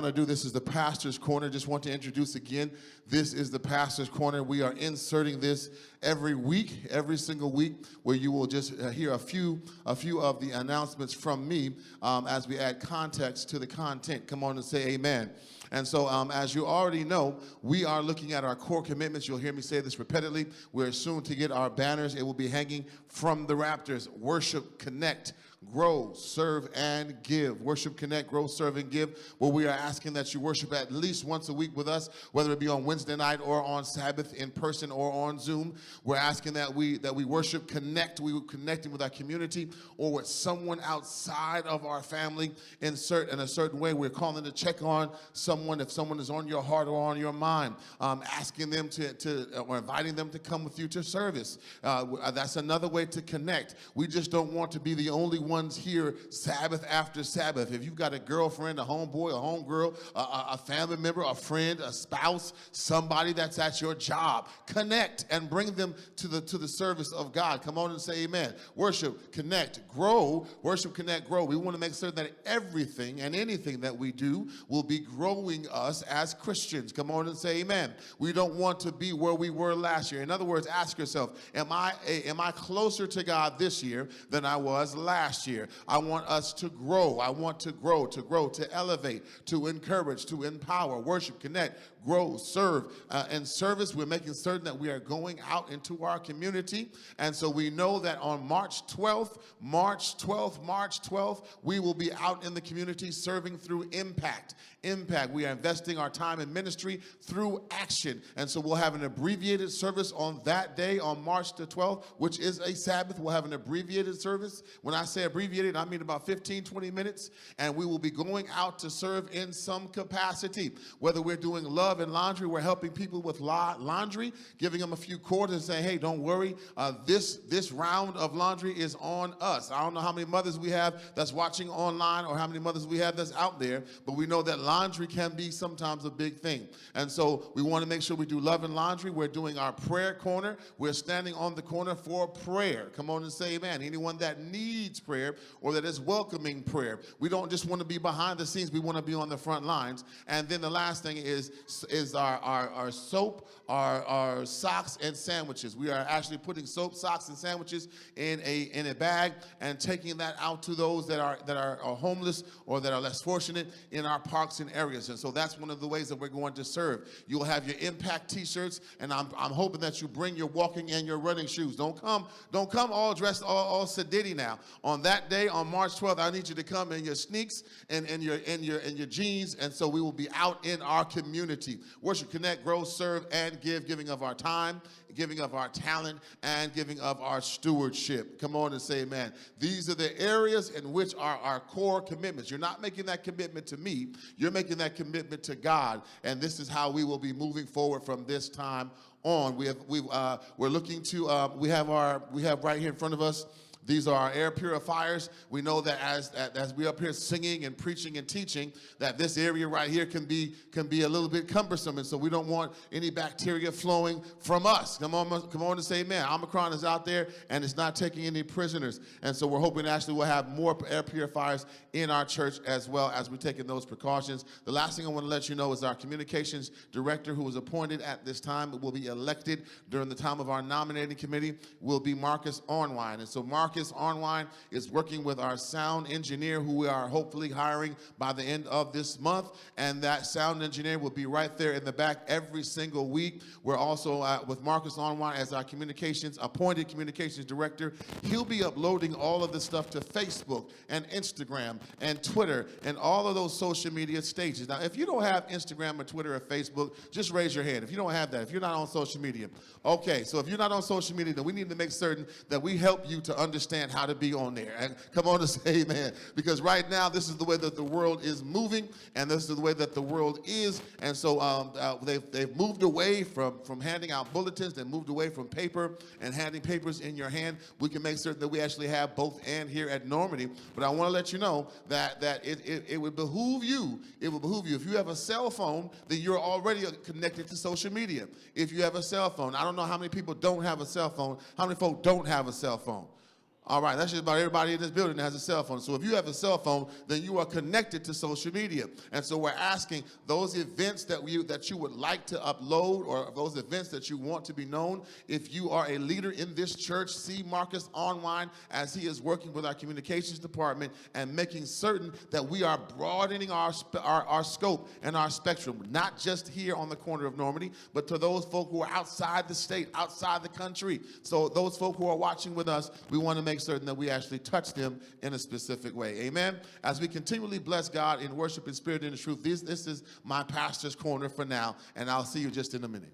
To do this is the Pastor's Corner. Just want to introduce again, this is the Pastor's Corner. We are inserting this every week, every single week, where you will just hear a few of the announcements from me as we add context to the content. Come on and say amen. And so as you already know, we are looking at our core commitments. You'll hear me say this repeatedly. We're soon to get our banners. It will be hanging from the Raptors. Worship, connect, grow, serve, and give. Worship, connect, grow, serve, and give. Where we are asking that you worship at least once a week with us, whether it be on Wednesday night or on Sabbath in person or on Zoom. We're asking that we worship, connect. We connecting with our community or with someone outside of our family in a certain way. We're calling to check on someone if someone is on your heart or on your mind, asking them or inviting them to come with you to service. That's another way to connect. We just don't want to be the only ones here Sabbath after Sabbath. If you've got a girlfriend, a homeboy, a homegirl, a family member, a friend, a spouse, somebody that's at your job, connect and bring them to the service of God. Come on and say amen. Worship, connect, grow. Worship, connect, grow. We want to make certain that everything and anything that we do will be growing us as Christians. Come on and say amen. We don't want to be where we were last year. In other words, ask yourself, am I closer to God this year than I was last year? I want us to grow. I want to grow, to elevate, to encourage, to empower, worship, connect, grow, serve, and service. We're making certain that we are going out into our community. And so we know that on March 12th, we will be out in the community serving through impact. We are investing our time in ministry through action. And so we'll have an abbreviated service on that day, on March the 12th, which is a Sabbath. We'll have an abbreviated service. When I say abbreviated, I mean about 15, 20 minutes. And we will be going out to serve in some capacity. Whether we're doing love and laundry, we're helping people with laundry, giving them a few quarters and saying, hey, don't worry, this round of laundry is on us. I don't know how many mothers we have that's watching online or how many mothers we have that's out there, but we know that laundry can be sometimes a big thing. And so we want to make sure we do love and laundry. We're doing our prayer corner. We're standing on the corner for prayer. Come on and say amen. Anyone that needs prayer or that is welcoming prayer. We don't just want to be behind the scenes. We want to be on the front lines. And then the last thing is our soap, our socks and sandwiches. We are actually putting soap, socks, and sandwiches in a bag and taking that out to those that are homeless or that are less fortunate in our parks and areas. And so that's one of the ways that we're going to serve. You'll have your impact t-shirts, and I'm hoping that you bring your walking and your running shoes. Don't come all dressed all sedity now. On that day, on March 12th, I need you to come in your sneaks and your jeans, and so we will be out in our community. Worship, connect, grow, serve, and give, giving of our time, giving of our talent, and giving of our stewardship. Come on and say amen. These are the areas in which are our core commitments. You're not making that commitment to me. You're making that commitment to God, and this is how we will be moving forward from this time on. We have right here in front of us. These are our air purifiers. We know that as we're up here singing and preaching and teaching, that this area right here can be a little bit cumbersome, and so we don't want any bacteria flowing from us. Come on and say amen. Omicron is out there, and it's not taking any prisoners, and so we're hoping actually we'll have more air purifiers in our church as well as we're taking those precautions. The last thing I want to let you know is our communications director, who was appointed at this time, will be elected during the time of our nominating committee, will be Marcus Ornwine. And so Marcus Ornwine is working with our sound engineer, who we are hopefully hiring by the end of this month, and that sound engineer will be right there in the back every single week. We're also with Marcus Ornwine as our appointed communications director. He'll be uploading all of this stuff to Facebook and Instagram and Twitter and all of those social media stages. Now, if you don't have Instagram or Twitter or Facebook, just raise your hand. If you don't have that, if you're not on social media. Okay, so if you're not on social media, then we need to make certain that we help you to understand how to be on there. And come on and say amen. Because right now, this is the way that the world is moving, and this is the way that the world is. And so they've moved away from handing out bulletins. They moved away from paper and handing papers in your hand. We can make certain that we actually have both and here at Normandy. But I want to let you know that it would behoove you. It would behoove you. If you have a cell phone, then you're already connected to social media. If you have a cell phone, I don't know how many people don't have a cell phone. How many folk don't have a cell phone? All right, that's just about everybody in this building that has a cell phone. So if you have a cell phone, then you are connected to social media. And so we're asking those events that you would like to upload, or those events that you want to be known. If you are a leader in this church, see Marcus online as he is working with our communications department and making certain that we are broadening our scope and our spectrum, not just here on the corner of Normandy, but to those folk who are outside the state, outside the country. So those folk who are watching with us, we want to make certain that we actually touch them in a specific way. Amen. As we continually bless God in worship in spirit and in truth, this is my pastor's corner for now, and I'll see you just in a minute.